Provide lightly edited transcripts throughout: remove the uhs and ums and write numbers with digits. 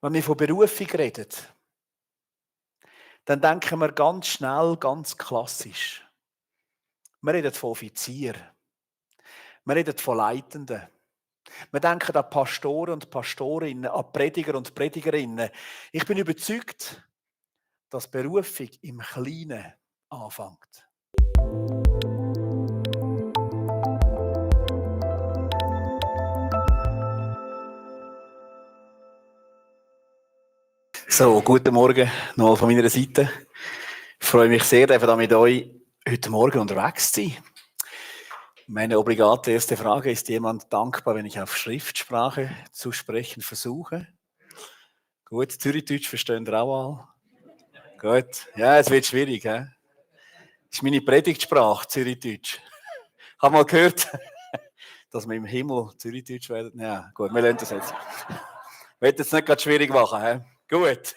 Wenn wir von Berufung reden, dann denken wir ganz schnell, ganz klassisch. Wir reden von Offizieren. Wir reden von Leitenden. Wir denken an Pastoren und Pastorinnen, an Prediger und Predigerinnen. Ich bin überzeugt, dass Berufung im Kleinen anfängt. So, guten Morgen nochmal von meiner Seite. Ich freue mich sehr, da mit euch heute Morgen unterwegs zu sein. Meine obligate erste Frage: Ist jemand dankbar, wenn ich auf Schriftsprache zu sprechen versuche? Gut, Zürichdeutsch verstehen ihr auch alle? Gut, ja, es wird schwierig. Das ist meine Predigtsprache, Zürichdeutsch. Ich habe mal gehört, dass wir im Himmel Zürichdeutsch werden. Ja, gut, wir lernen das jetzt. Ich will jetzt nicht gerade schwierig machen. Gut.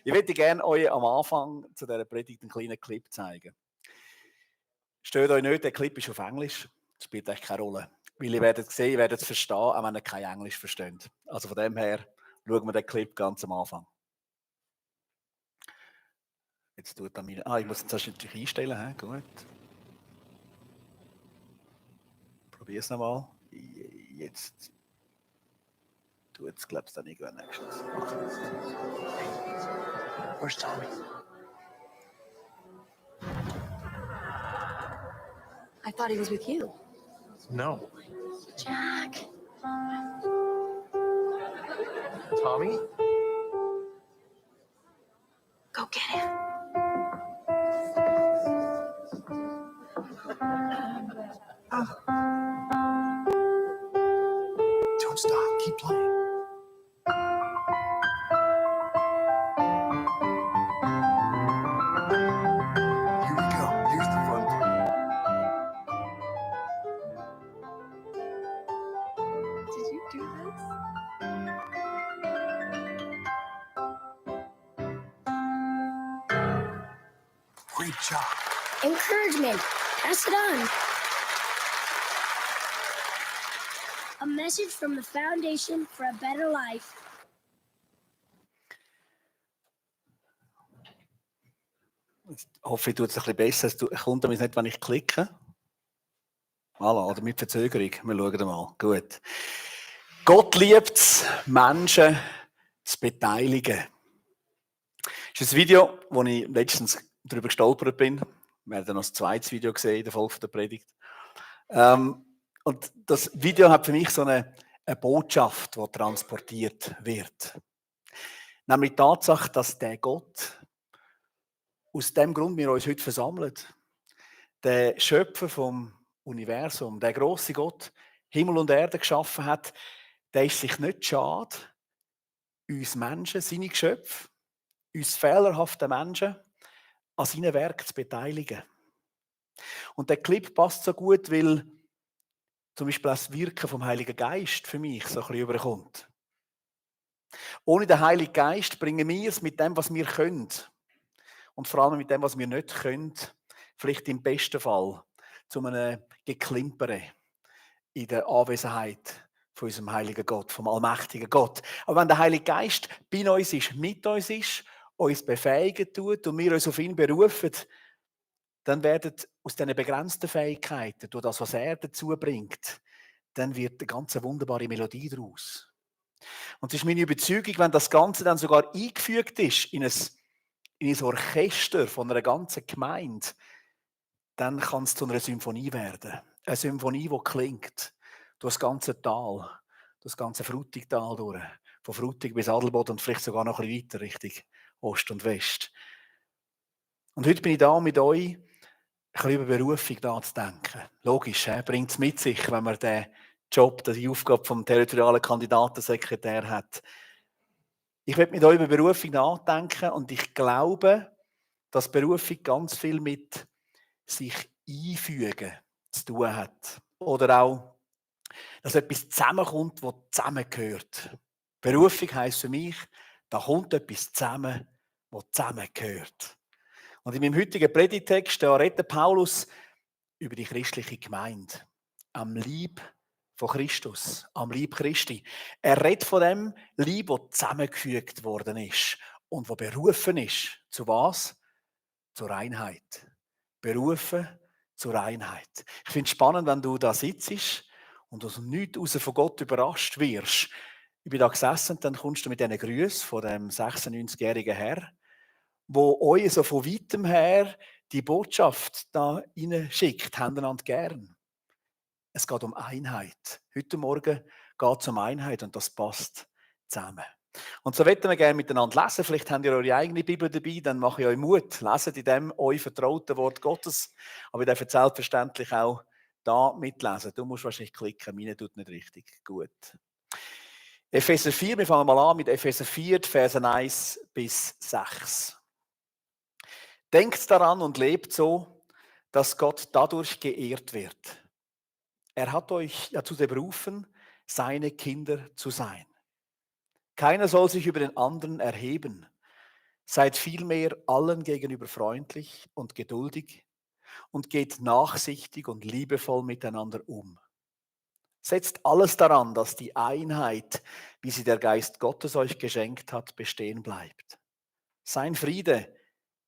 Ich möchte gerne euch am Anfang zu dieser Predigt einen kleinen Clip zeigen. Stört euch nicht, der Clip ist auf Englisch. Das spielt eigentlich keine Rolle. Weil ihr werdet sehen, ihr werdet es verstehen, auch wenn ihr kein Englisch versteht. Also von dem her schauen wir den Clip ganz am Anfang. Jetzt tut er mir. Ich muss das natürlich einstellen. Gut. Probier es nochmal. Jetzt tut es, glaube ich, dann irgendwann nächstes. Where's Tommy? I thought he was with you. No. Jack. Tommy? Go get him. Don't stop. Keep playing. Here we go. Here's the fun part. Did you do this? Great job. Encouragement. Pass it on. A message from the Foundation for a Better Life. Ich hoffe, ich tue es ein bisschen besser. Es kommt damit nicht, wenn ich klicke. Voilà, oder mit Verzögerung. Wir schauen mal. Gut. Gott liebt es, Menschen zu beteiligen. Das ist ein Video, wo ich letztens darüber gestolpert bin. Wir haben dann noch ein zweites Video gesehen in der Folge der Predigt. Und das Video hat für mich so eine Botschaft, die transportiert wird. Nämlich die Tatsache, dass der Gott, aus dem Grund wir uns heute versammeln, der Schöpfer vom Universum, der große Gott, Himmel und Erde geschaffen hat, der ist sich nicht schade, uns Menschen, seine Geschöpfe, uns fehlerhaften Menschen, an seinem Werk zu beteiligen. Und der Clip passt so gut, weil zum Beispiel das Wirken vom Heiligen Geist für mich so ein bisschen überkommt. Ohne den Heiligen Geist bringen wir es mit dem, was wir können. Und vor allem mit dem, was wir nicht können, vielleicht im besten Fall zu einem Geklimpere in der Anwesenheit von unserem heiligen Gott, vom allmächtigen Gott. Aber wenn der Heilige Geist bei uns ist, mit uns befähigen tut und wir uns auf ihn berufen, dann werden aus diesen begrenzten Fähigkeiten, durch das, was er dazu bringt, dann wird eine ganz wunderbare Melodie daraus. Und es ist meine Überzeugung, wenn das Ganze dann sogar eingefügt ist in ein Orchester von einer ganzen Gemeinde, dann kann es zu einer Symphonie werden. Eine Symphonie, die klingt durch das ganze Tal, durch das ganze Frutigtal durch, von Frutig bis Adelboden und vielleicht sogar noch ein bisschen weiter Richtung Ost und West. Und heute bin ich da mit euch, ein bisschen über Berufung nachzudenken. Logisch, bringt es mit sich, wenn man den Job, die Aufgabe vom territorialen Kandidatensekretär hat. Ich will mit euch über Berufung nachdenken und ich glaube, dass Berufung ganz viel mit sich einfügen zu tun hat. Oder auch, dass etwas zusammenkommt, was zusammengehört. Berufung heisst für mich, da kommt etwas zusammen, was zusammengehört. Und in meinem heutigen Predigtext redet Paulus über die christliche Gemeinde. Am Leib von Christus, am Leib Christi. Er redet von dem Leib, das zusammengefügt worden ist und wo berufen ist. Zu was? Zur Einheit. Berufen zur Einheit. Ich finde es spannend, wenn du da sitzt und aus dem Nichts raus von Gott überrascht wirst. Ich bin da gesessen und dann kommst du mit diesen Grüßen von dem 96-jährigen Herr, wo euch so von weitem her die Botschaft da schickt, haben einander gern. Es geht um Einheit. Heute Morgen geht es um Einheit und das passt zusammen. Und so möchten wir gerne miteinander lesen. Vielleicht habt ihr eure eigene Bibel dabei, dann mache ich euch Mut. Leset in dem euch vertrauten Wort Gottes. Aber ihr dürft selbstverständlich auch da mitlesen. Du musst wahrscheinlich klicken, meine tut nicht richtig. Gut. Epheser 4, wir fangen mal an mit Epheser 4, Verse 1 bis 6. Denkt daran und lebt so, dass Gott dadurch geehrt wird. Er hat euch dazu berufen, seine Kinder zu sein. Keiner soll sich über den anderen erheben. Seid vielmehr allen gegenüber freundlich und geduldig und geht nachsichtig und liebevoll miteinander um. Setzt alles daran, dass die Einheit, wie sie der Geist Gottes euch geschenkt hat, bestehen bleibt. Sein Friede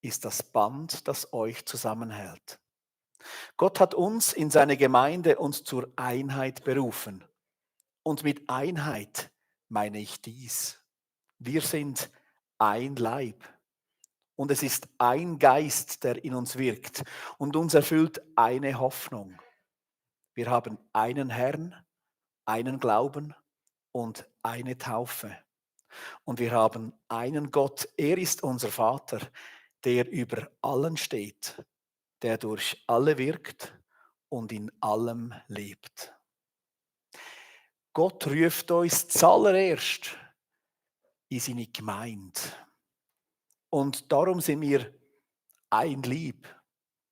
ist das Band, das euch zusammenhält. Gott hat uns in seine Gemeinde uns zur Einheit berufen. Und mit Einheit meine ich dies. Wir sind ein Leib. Und es ist ein Geist, der in uns wirkt. Und uns erfüllt eine Hoffnung. Wir haben einen Herrn, einen Glauben und eine Taufe. Und wir haben einen Gott. Er ist unser Vater, der über allen steht, der durch alle wirkt und in allem lebt. Gott ruft uns zuallererst in seine Gemeinde. Und darum sind wir ein Leib.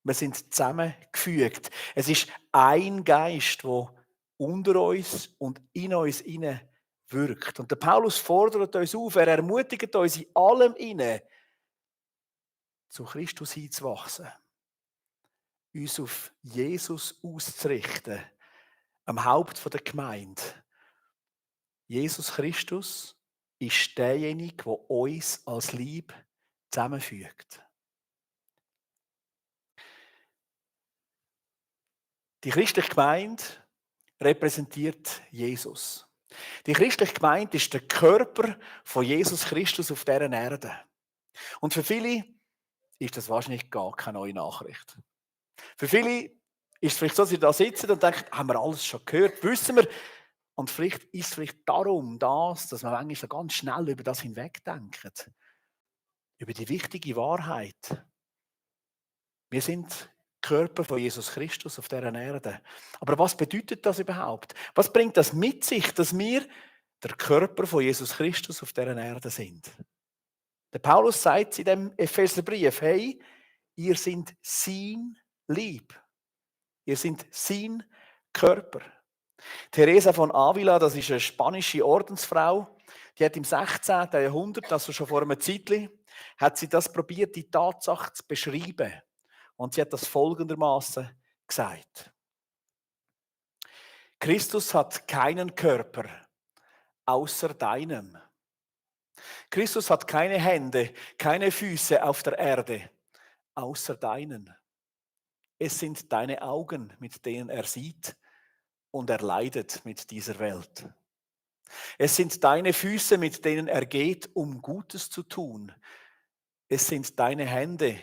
Wir sind zusammengefügt. Es ist ein Geist, der unter uns und in uns inne wirkt. Und der Paulus fordert uns auf, er ermutigt uns in allem inne, zu Christus hinzuwachsen. Uns auf Jesus auszurichten, am Haupt der Gemeinde. Jesus Christus ist derjenige, der uns als Leib zusammenfügt. Die christliche Gemeinde repräsentiert Jesus. Die christliche Gemeinde ist der Körper von Jesus Christus auf dieser Erde. Und für viele ist das wahrscheinlich gar keine neue Nachricht. Für viele ist es vielleicht so, dass sie da sitzen und denken, haben wir alles schon gehört, wissen wir. Und vielleicht ist es vielleicht darum, dass man manchmal so ganz schnell über das hinwegdenkt. Über die wichtige Wahrheit. Wir sind Körper von Jesus Christus auf dieser Erde. Aber was bedeutet das überhaupt? Was bringt das mit sich, dass wir der Körper von Jesus Christus auf dieser Erde sind? Der Paulus sagt in dem Epheserbrief, hey, ihr seid sein Leib. Ihr seid sein Körper. Teresa von Avila, das ist eine spanische Ordensfrau, die hat im 16. Jahrhundert, also schon vor einem Zeitchen, hat sie das probiert, die Tatsache zu beschreiben. Und sie hat das folgendermaßen gesagt. Christus hat keinen Körper außer deinem. Christus hat keine Hände, keine Füße auf der Erde außer deinen. Es sind deine Augen, mit denen er sieht und er leidet mit dieser Welt. Es sind deine Füße, mit denen er geht, um Gutes zu tun. Es sind deine Hände,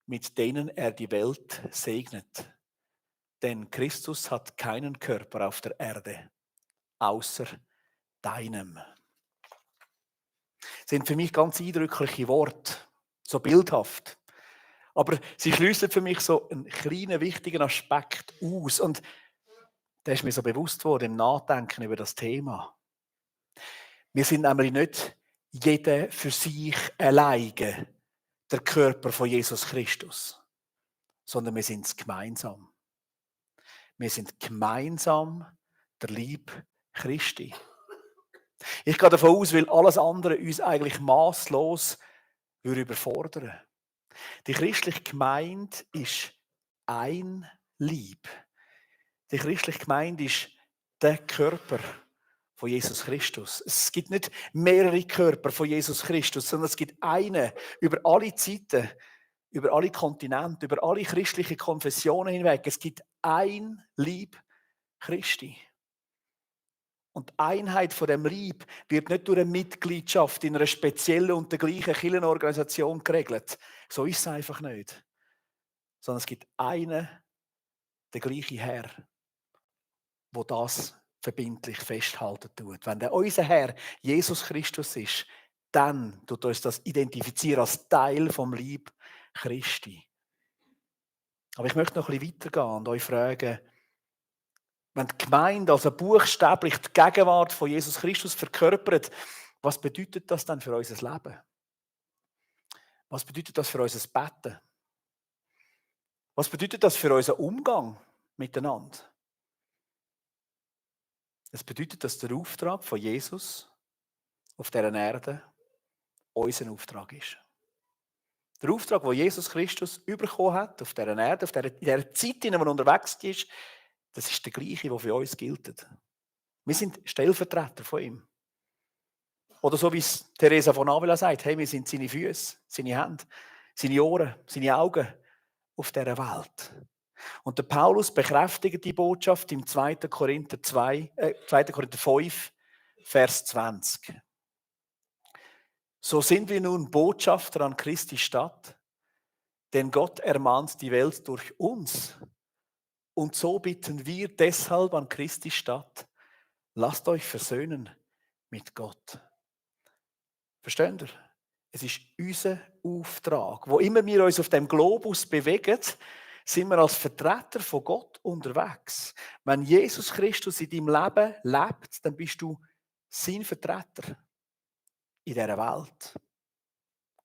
mit denen er die Welt segnet. Denn Christus hat keinen Körper auf der Erde, außer deinem. Das sind für mich ganz eindrückliche Worte, so bildhaft. Aber sie schliessen für mich so einen kleinen, wichtigen Aspekt aus. Und der ist mir so bewusst worden im Nachdenken über das Thema. Wir sind nämlich nicht jeder für sich alleine der Körper von Jesus Christus, sondern wir sind es gemeinsam. Wir sind gemeinsam der Leib Christi. Ich gehe davon aus, weil alles andere uns eigentlich maßlos überfordern. Die christliche Gemeinde ist ein Leib. Die christliche Gemeinde ist der Körper von Jesus Christus. Es gibt nicht mehrere Körper von Jesus Christus, sondern es gibt einen über alle Zeiten, über alle Kontinente, über alle christlichen Konfessionen hinweg. Es gibt ein Leib Christi. Und die Einheit von dem Leib wird nicht durch eine Mitgliedschaft in einer speziellen und der gleichen Kirchenorganisation geregelt. So ist es einfach nicht. Sondern es gibt einen, der gleiche Herr, der das verbindlich festhalten tut. Wenn der unser Herr Jesus Christus ist, dann tut uns das identifizieren als Teil vom Leib Christi. Aber ich möchte noch ein bisschen weitergehen und euch fragen, wenn die Gemeinde also buchstäblich die Gegenwart von Jesus Christus verkörpert, was bedeutet das dann für unser Leben? Was bedeutet das für unser Beten? Was bedeutet das für unseren Umgang miteinander? Es bedeutet, dass der Auftrag von Jesus auf dieser Erde unser Auftrag ist. Der Auftrag, den Jesus Christus bekommen hat auf dieser Erde, in dieser Zeit, in der er unterwegs ist, das ist der gleiche, der für uns gilt. Wir sind Stellvertreter von ihm. Oder so wie es Teresa von Avila sagt, hey, wir sind seine Füße, seine Hände, seine Ohren, seine Augen auf dieser Welt. Und der Paulus bekräftigt die Botschaft im 2. Korinther 5, Vers 20. So sind wir nun Botschafter an Christi Stadt, denn Gott ermahnt die Welt durch uns. Und so bitten wir deshalb an Christi Stadt, lasst euch versöhnen mit Gott. Versteht ihr? Es ist unser Auftrag. Wo immer wir uns auf dem Globus bewegen, sind wir als Vertreter von Gott unterwegs. Wenn Jesus Christus in deinem Leben lebt, dann bist du sein Vertreter in dieser Welt.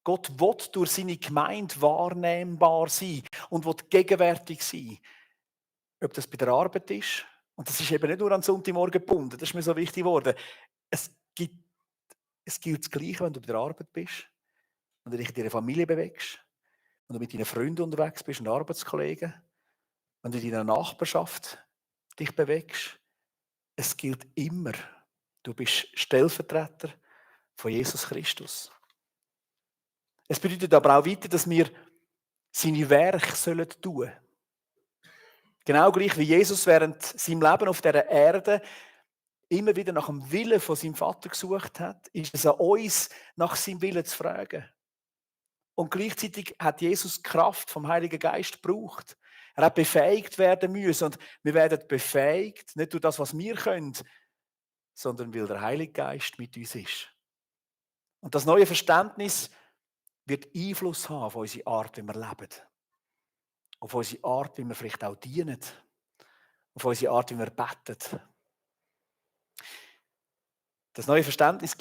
Gott will durch seine Gemeinde wahrnehmbar sein und will gegenwärtig sein. Ob das bei der Arbeit ist, und das ist eben nicht nur am Sonntagmorgen gebunden, das ist mir so wichtig geworden. Es gilt das Gleiche, wenn du bei der Arbeit bist, wenn du dich in deiner Familie bewegst, wenn du mit deinen Freunden unterwegs bist und Arbeitskollegen, wenn du in deiner Nachbarschaft dich bewegst. Es gilt immer, du bist Stellvertreter von Jesus Christus. Es bedeutet aber auch weiter, dass wir seine Werke tun sollen. Genau gleich wie Jesus während seinem Leben auf dieser Erde immer wieder nach dem Willen von seinem Vater gesucht hat, ist es an uns, nach seinem Willen zu fragen. Und gleichzeitig hat Jesus die Kraft vom Heiligen Geist gebraucht. Er hat befähigt werden müssen. Und wir werden befähigt, nicht durch das, was wir können, sondern weil der Heilige Geist mit uns ist. Und das neue Verständnis wird Einfluss haben auf unsere Art, wie wir leben. Auf unsere Art, wie wir vielleicht auch dienen. Auf unsere Art, wie wir beten. Das neue Verständnis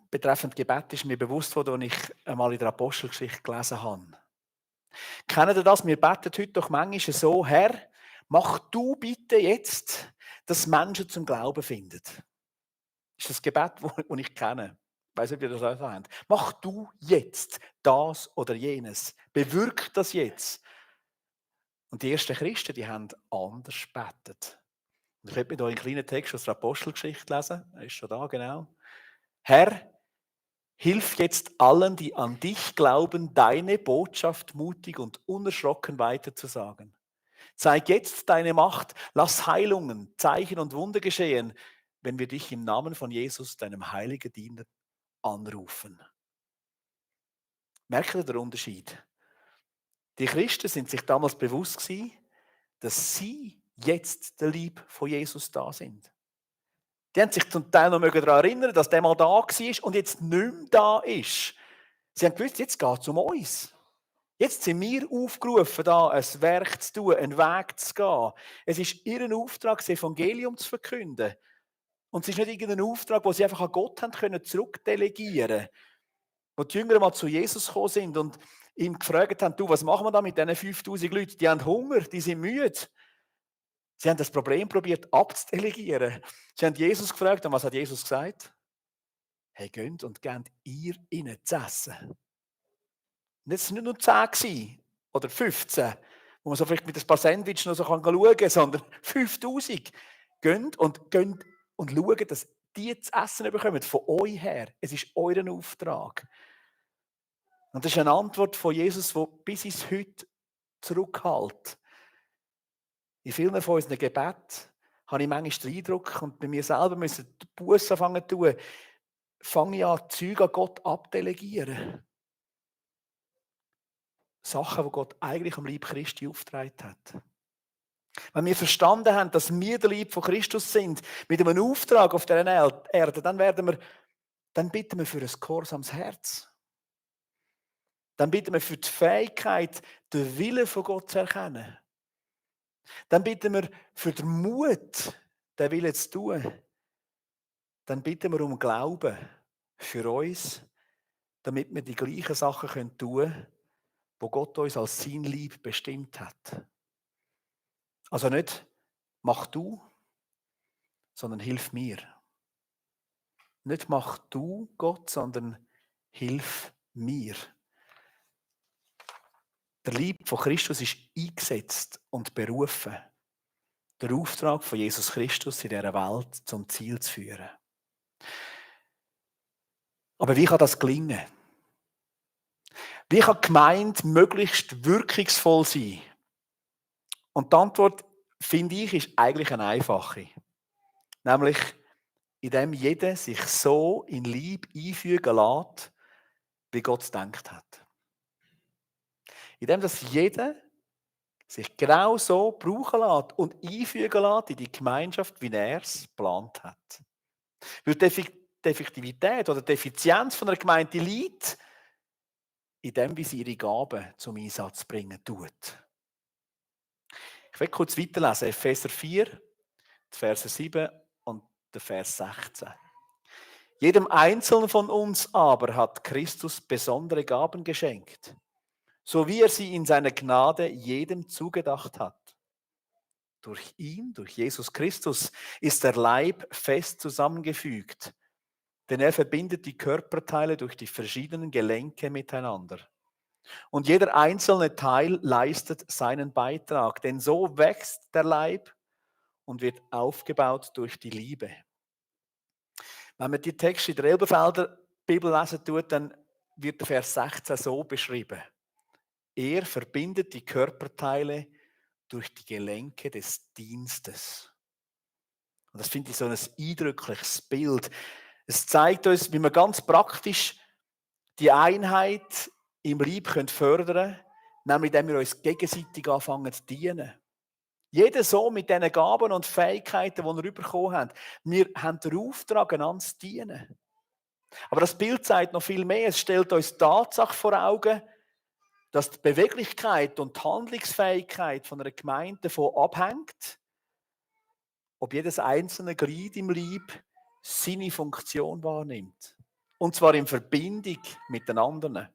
betreffend Gebet ist mir bewusst worden, als ich einmal in der Apostelgeschichte gelesen habe. Kennt ihr das? Wir beten heute doch manchmal so, Herr, mach du bitte jetzt, dass Menschen zum Glauben finden. Das ist das Gebet, das ich kenne. Ich weiss nicht, wie ihr das auch habt. Mach du jetzt das oder jenes. Bewirk das jetzt. Und die ersten Christen, die haben anders gebetet. Und ich werde mir hier einen kleinen Text aus der Apostelgeschichte lesen. Er ist schon da, genau. Herr, hilf jetzt allen, die an dich glauben, deine Botschaft mutig und unerschrocken weiterzusagen. Zeig jetzt deine Macht, lass Heilungen, Zeichen und Wunder geschehen, wenn wir dich im Namen von Jesus, deinem heiligen Diener, anrufen. Merkt ihr den Unterschied? Die Christen sind sich damals bewusst gewesen, dass sie jetzt der Leib von Jesus da sind. Die haben sich zum Teil noch daran erinnern, dass der mal da war und jetzt nicht mehr da ist. Sie haben gewusst, jetzt geht es um uns. Jetzt sind wir aufgerufen, da ein Werk zu tun, einen Weg zu gehen. Es ist ihr Auftrag, das Evangelium zu verkünden. Und es ist nicht irgendein Auftrag, den sie einfach an Gott haben können zurückdelegieren. Als die Jünger mal zu Jesus gekommen sind und ihm gefragt haben, du, was machen wir da mit diesen 5000 Leuten? Die haben Hunger, die sind müde. Sie haben das Problem probiert abzudelegieren. Sie haben Jesus gefragt, und was hat Jesus gesagt? Hey, geht und gebt ihr ihnen zu essen. Und jetzt waren nicht nur 10 oder 15, wo man so vielleicht mit ein paar Sandwiches noch so schauen kann, sondern 5000. Geht und schaut, dass die zu essen bekommen, von euch her. Es ist euer Auftrag. Und das ist eine Antwort von Jesus, die bis ins Heute zurückhält. In vielen von unseren Gebeten habe ich manchmal den Eindruck, und bei mir selber müssen die Busse anfangen zu tun, fange ich an, Züge an Gott abdelegieren. Sachen, die Gott eigentlich am Leib Christi aufgetragen hat. Wenn wir verstanden haben, dass wir der Leib von Christus sind, mit einem Auftrag auf dieser Erde, dann bitten wir für ein gehorsames Herz. Dann bitten wir für die Fähigkeit, den Willen von Gott zu erkennen. Dann bitten wir für den Mut, den Willen zu tun. Dann bitten wir um Glauben für uns, damit wir die gleichen Sachen tun können, die Gott uns als sein Leib bestimmt hat. Also nicht, mach du, sondern hilf mir. Nicht mach du, Gott, sondern hilf mir. Der Leib von Christus ist eingesetzt und berufen, den Auftrag von Jesus Christus in dieser Welt zum Ziel zu führen. Aber wie kann das gelingen? Wie kann die Gemeinde möglichst wirkungsvoll sein? Und die Antwort, finde ich, ist eigentlich eine einfache. Nämlich, indem jeder sich so in Liebe einfügen lässt, wie Gott es gedacht hat. Indem dass jeder sich genau so brauchen lässt und einfügen lässt in die Gemeinschaft, wie er es geplant hat. Weil die Effektivität oder die Effizienz von einer Gemeinde liegt in dem, wie sie ihre Gaben zum Einsatz bringen tut. Ich will kurz weiterlesen, Epheser 4, die Verse 7 und der Vers 16. Jedem Einzelnen von uns aber hat Christus besondere Gaben geschenkt, so wie er sie in seiner Gnade jedem zugedacht hat. Durch ihn, durch Jesus Christus, ist der Leib fest zusammengefügt, denn er verbindet die Körperteile durch die verschiedenen Gelenke miteinander. Und jeder einzelne Teil leistet seinen Beitrag, denn so wächst der Leib und wird aufgebaut durch die Liebe. Wenn man die Texte in der Elberfelder Bibel lesen tut, dann wird der Vers 16 so beschrieben. Er verbindet die Körperteile durch die Gelenke des Dienstes. Und das finde ich so ein eindrückliches Bild. Es zeigt uns, wie man ganz praktisch die Einheit im Leib fördern können, nämlich indem wir uns gegenseitig anfangen zu dienen. Jeder so mit diesen Gaben und Fähigkeiten, die wir bekommen haben. Wir haben den Auftrag, einander zu dienen. Aber das Bild zeigt noch viel mehr. Es stellt uns die Tatsache vor Augen, dass die Beweglichkeit und die Handlungsfähigkeit von einer Gemeinde davon abhängt, ob jedes einzelne Glied im Leib seine Funktion wahrnimmt. Und zwar in Verbindung mit den anderen.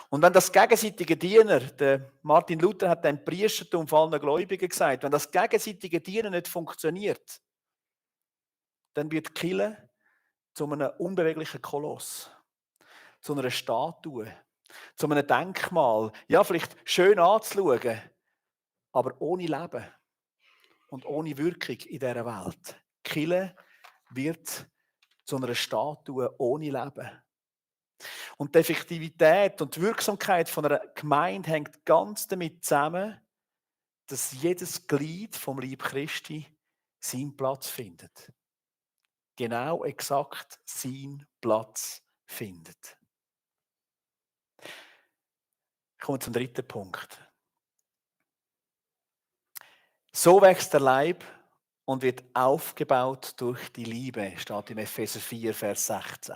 Und wenn das gegenseitige Dienen, der Martin Luther hat dem Priestertum von allen Gläubigen gesagt, wenn das gegenseitige Dienen nicht funktioniert, dann wird die Kirche zu einem unbeweglichen Koloss, zu einer Statue, zu einem Denkmal, ja, vielleicht schön anzuschauen, aber ohne Leben und ohne Wirkung in dieser Welt. Die Kirche wird zu einer Statue ohne Leben. Und die Effektivität und die Wirksamkeit von einer Gemeinde hängt ganz damit zusammen, dass jedes Glied vom Leib Christi seinen Platz findet. Genau exakt seinen Platz findet. Ich komme zum dritten Punkt. So wächst der Leib und wird aufgebaut durch die Liebe, steht im Epheser 4, Vers 16.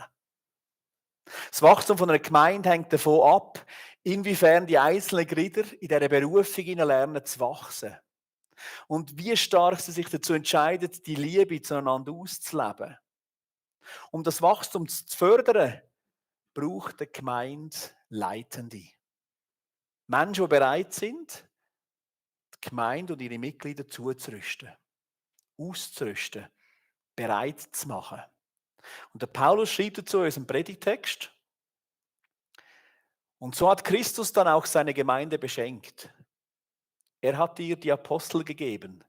Das Wachstum von einer Gemeinde hängt davon ab, inwiefern die einzelnen Glieder in dieser Berufung lernen zu wachsen. Und wie stark sie sich dazu entscheiden, die Liebe zueinander auszuleben. Um das Wachstum zu fördern, braucht die Gemeinde Leitende. Menschen, die bereit sind, die Gemeinde und ihre Mitglieder zuzurüsten, auszurüsten, bereit zu machen. Und der Paulus schreibt dazu in unserem Predigtext: Und so hat Christus dann auch seine Gemeinde beschenkt. Er hat ihr die Apostel gegeben,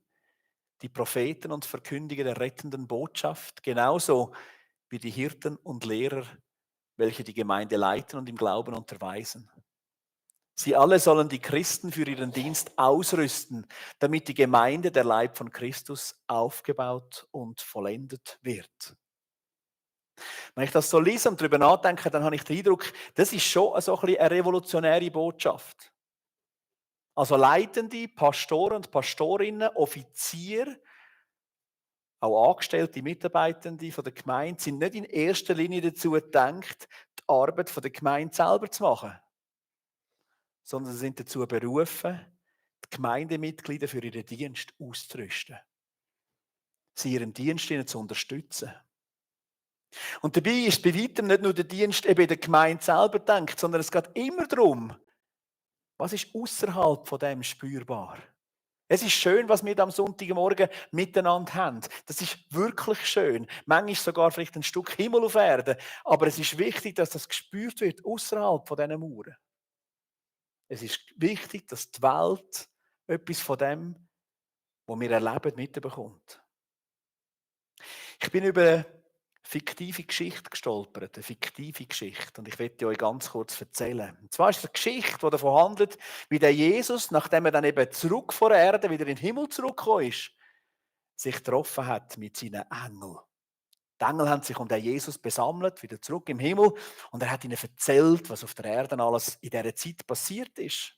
die Propheten und Verkündiger der rettenden Botschaft, genauso wie die Hirten und Lehrer, welche die Gemeinde leiten und im Glauben unterweisen. Sie alle sollen die Christen für ihren Dienst ausrüsten, damit die Gemeinde, der Leib von Christus, aufgebaut und vollendet wird. Wenn ich das so lese und darüber nachdenke, dann habe ich den Eindruck, das ist schon so ein bisschen eine revolutionäre Botschaft. Also Leitende, Pastoren und Pastorinnen, Offiziere, auch angestellte Mitarbeitende von der Gemeinde sind nicht in erster Linie dazu gedacht, die Arbeit von der Gemeinde selber zu machen, sondern sie sind dazu berufen, die Gemeindemitglieder für ihren Dienst auszurüsten, sie ihren Dienst ihnen zu unterstützen. Und dabei ist bei weitem nicht nur der Dienst eben der Gemeinde selber gedacht, sondern es geht immer darum, was ist außerhalb von dem spürbar. Es ist schön, was wir am Sonntagmorgen miteinander haben. Das ist wirklich schön. Manchmal sogar vielleicht ein Stück Himmel auf Erde. Aber es ist wichtig, dass das gespürt wird außerhalb von diesen Mauern. Es ist wichtig, dass die Welt etwas von dem, was wir erleben, mitbekommt. Ich bin über eine fiktive Geschichte gestolpert, eine fiktive Geschichte. Und ich werde euch ganz kurz erzählen. Und zwar ist es eine Geschichte, die davon handelt, wie der Jesus, nachdem er dann eben zurück von der Erde wieder in den Himmel zurückgekommen ist, sich getroffen hat mit seinen Engeln. Die Engel haben sich um den Jesus besammelt, wieder zurück im Himmel. Und er hat ihnen erzählt, was auf der Erde alles in dieser Zeit passiert ist.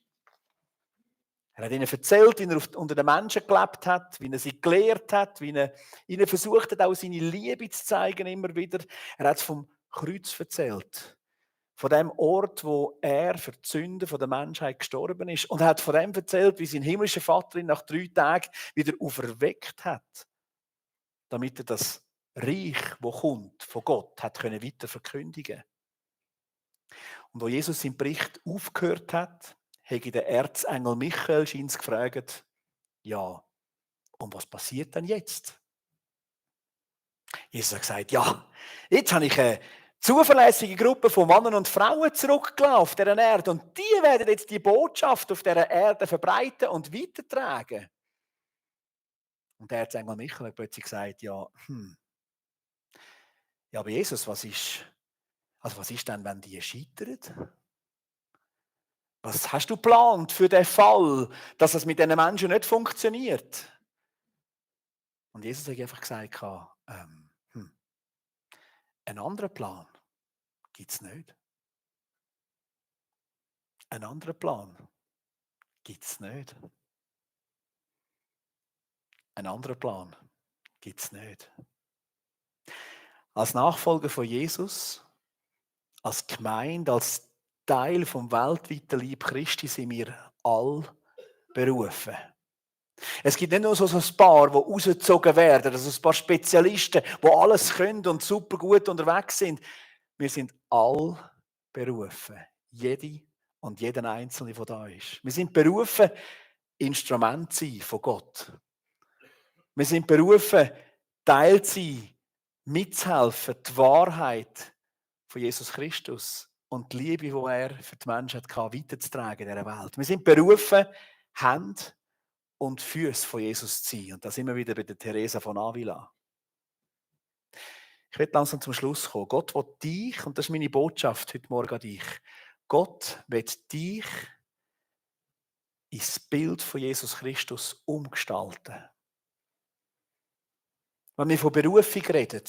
Er hat ihnen erzählt, wie er unter den Menschen gelebt hat, wie er sie gelehrt hat, wie er ihnen versucht hat, auch seine Liebe zu zeigen immer wieder. Er hat vom Kreuz erzählt, von dem Ort, wo er für die Sünden der Menschheit gestorben ist. Und er hat von dem erzählt, wie sein himmlischer Vater ihn nach 3 Tagen wieder auferweckt hat, damit er das Reich, das kommt, von Gott, hat können weiter verkündigen. Und wo Jesus seinen Bericht aufgehört hat, habe der Erzengel Michael scheint gefragt, ja, und was passiert denn jetzt? Jesus hat gesagt, ja, jetzt habe ich eine zuverlässige Gruppe von Männern und Frauen zurückgelassen auf dieser Erde und die werden jetzt die Botschaft auf dieser Erde verbreiten und weitertragen. Und der Erzengel Michael hat plötzlich gesagt, ja, aber Jesus, was ist denn, wenn die scheitern? Was hast du geplant für den Fall, dass es mit diesen Menschen nicht funktioniert? Und Jesus hat einfach gesagt, einen anderen Plan gibt es nicht. Einen anderen Plan gibt es nicht. Einen anderen Plan gibt es nicht. Als Nachfolger von Jesus, als Gemeinde, als Teil vom weltweiten Leib Christi sind wir all berufen. Es gibt nicht nur so ein paar, die rausgezogen werden, also ein paar Spezialisten, die alles können und super gut unterwegs sind. Wir sind all berufen. Jede und jeder Einzelne, der da ist. Wir sind berufen, Instrument zu sein von Gott. Wir sind berufen, Teil zu sein, mitzuhelfen, die Wahrheit von Jesus Christus und die Liebe, die er für die Menschheit weiterzutragen in dieser Welt. Wir sind berufen, Hände und Füße von Jesus zu sein. Und da sind wir wieder bei der Teresa von Avila. Ich werde langsam zum Schluss kommen. Gott will dich, und das ist meine Botschaft heute Morgen an dich, Gott will dich ins Bild von Jesus Christus umgestalten. Wenn wir von Berufung reden,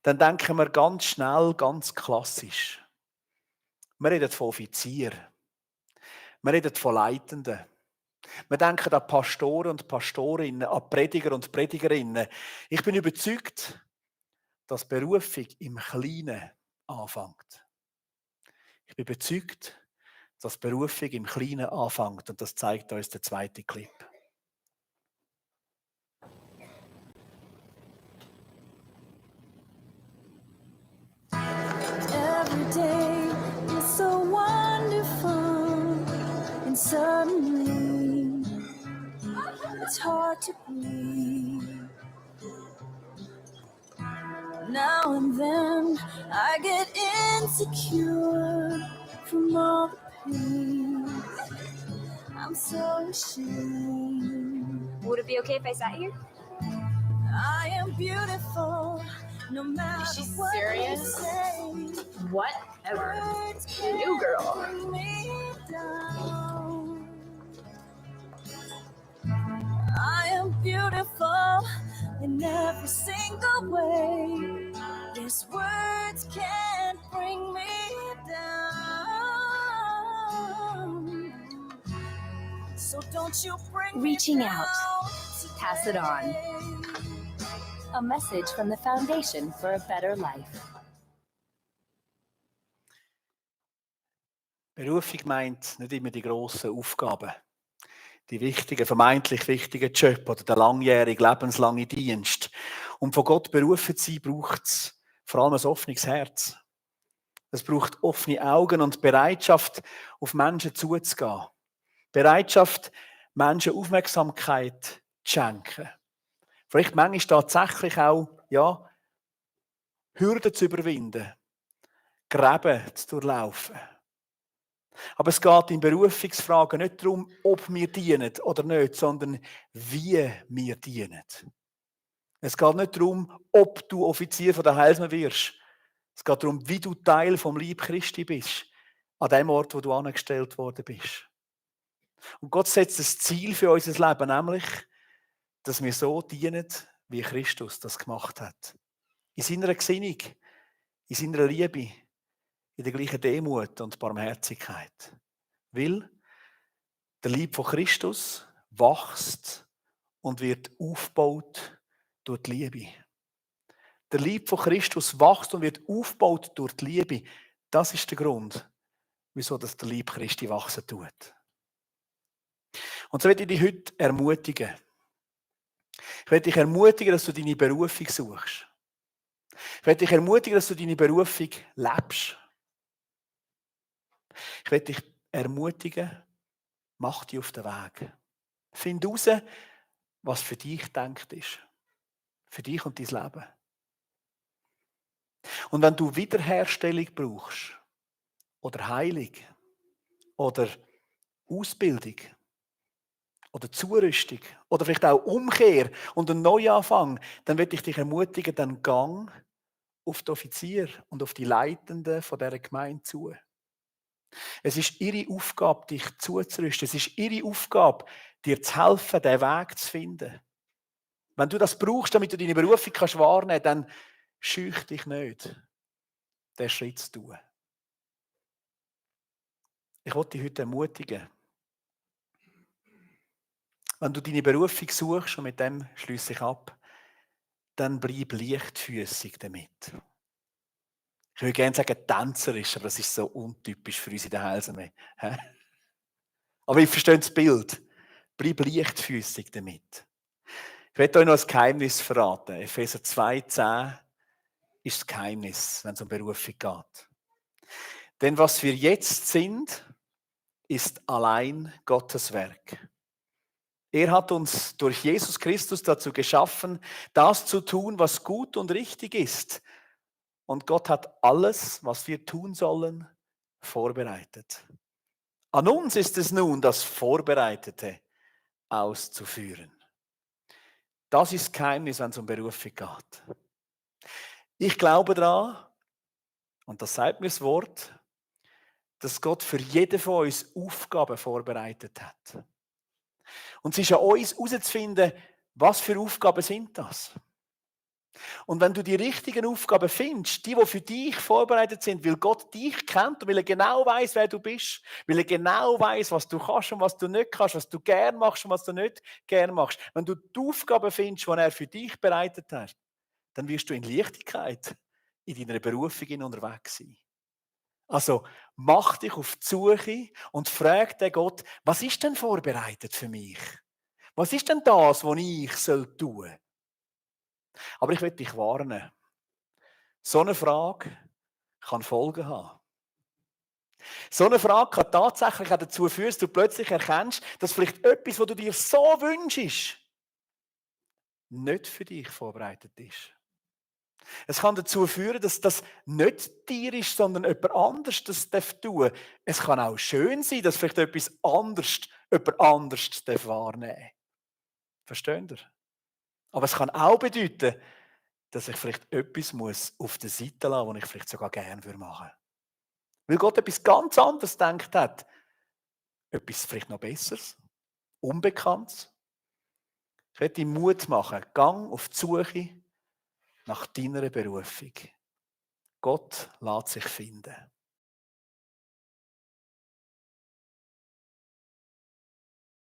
dann denken wir ganz schnell, ganz klassisch. Wir reden von Offizieren. Wir reden von Leitenden. Wir denken an Pastoren und Pastorinnen, an Prediger und Predigerinnen. Ich bin überzeugt, dass Berufung im Kleinen anfängt. Ich bin überzeugt, dass Berufung im Kleinen anfängt. Und das zeigt uns der zweite Clip. Every day is so wonderful, and suddenly it's hard to breathe. Now and then I get insecure from all the pain. I'm so ashamed. Would it be okay if I sat here? I am beautiful, no matter she what serious? you say. Whatever. Words can't New girl. bring me down. I am beautiful in every single way. Yes, words can't bring me down. So don't you bring Reaching me out. down Pass it on. today. A message from the Foundation for a Better Life. Berufung meint nicht immer die grossen Aufgaben, die wichtigen, vermeintlich wichtigen Job oder der langjährige, lebenslange Dienst. Um von Gott berufen zu sein, braucht es vor allem ein offenes Herz. Es braucht offene Augen und Bereitschaft, auf Menschen zuzugehen. Bereitschaft, Menschen Aufmerksamkeit zu schenken. Vielleicht manchmal tatsächlich auch, ja, Hürden zu überwinden, Gräben zu durchlaufen. Aber es geht in Berufungsfragen nicht darum, ob wir dienen oder nicht, sondern wie wir dienen. Es geht nicht darum, ob du Offizier von der Heilsmann wirst. Es geht darum, wie du Teil vom Leib Christi bist, an dem Ort, wo du angestellt worden bist. Und Gott setzt das Ziel für unser Leben, nämlich, dass wir so dienen, wie Christus das gemacht hat. In seiner Gesinnung, in seiner Liebe, in der gleichen Demut und Barmherzigkeit. Weil der Leib von Christus wächst und wird aufgebaut durch die Liebe. Der Leib von Christus wächst und wird aufgebaut durch die Liebe. Das ist der Grund, wieso das der Leib Christi wachsen tut. Und so möchte ich dich heute ermutigen. Ich möchte dich ermutigen, dass du deine Berufung suchst. Ich möchte dich ermutigen, dass du deine Berufung lebst. Ich möchte dich ermutigen, mach dich auf den Weg. Find heraus, was für dich gedacht ist. Für dich und dein Leben. Und wenn du Wiederherstellung brauchst, oder Heilung, oder Ausbildung, oder Zurüstung, oder vielleicht auch Umkehr und einen Neuanfang, dann möchte ich dich ermutigen, dann gang auf die Offizier und auf die Leitenden von dieser Gemeinde zu. Es ist ihre Aufgabe, dich zuzurüsten. Es ist ihre Aufgabe, dir zu helfen, diesen Weg zu finden. Wenn du das brauchst, damit du deine Berufung wahrnehmen kannst, dann scheuch dich nicht, diesen Schritt zu tun. Ich wollte dich heute ermutigen. Wenn du deine Berufung suchst, und mit dem schliesse ich ab, dann bleib leichtfüßig damit. Ich würde gerne sagen, tänzerisch, aber das ist so untypisch für uns in der Heilsarmee. Aber ich verstehe das Bild. Bleib leichtfüßig damit. Ich werde euch noch ein Geheimnis verraten. Epheser 2,10 ist das Geheimnis, wenn es um Berufung geht. Denn was wir jetzt sind, ist allein Gottes Werk. Er hat uns durch Jesus Christus dazu geschaffen, das zu tun, was gut und richtig ist. Und Gott hat alles, was wir tun sollen, vorbereitet. An uns ist es nun, das Vorbereitete auszuführen. Das ist das Geheimnis, wenn es um Berufung geht. Ich glaube daran, und das sagt mir das Wort, dass Gott für jeden von uns Aufgaben vorbereitet hat. Und es ist an uns herauszufinden, was für Aufgaben sind das. Und wenn du die richtigen Aufgaben findest, die für dich vorbereitet sind, weil Gott dich kennt und weil er genau weiß, wer du bist, weil er genau weiß, was du kannst und was du nicht kannst, was du gern machst und was du nicht gern machst. Wenn du die Aufgaben findest, die er für dich bereitet hat, dann wirst du in Leichtigkeit in deiner Berufung unterwegs sein. Also mach dich auf die Suche und frag den Gott, was ist denn vorbereitet für mich? Was ist denn das, was ich tun soll? Aber ich will dich warnen. So eine Frage kann Folgen haben. So eine Frage kann tatsächlich auch dazu führen, dass du plötzlich erkennst, dass vielleicht etwas, was du dir so wünschst, nicht für dich vorbereitet ist. Es kann dazu führen, dass das nicht dir ist, sondern jemand anderes das tun darf. Es kann auch schön sein, dass vielleicht etwas anderes jemand anderes wahrnehmen darf. Versteht ihr? Aber es kann auch bedeuten, dass ich vielleicht etwas muss auf der Seite lassen muss, was ich vielleicht sogar gerne machen würde. Weil Gott etwas ganz anderes gedacht hat. Etwas vielleicht noch Besseres, Unbekanntes. Ich möchte dir Mut machen. Gang auf die Suche nach deiner Berufung. Gott lässt sich finden.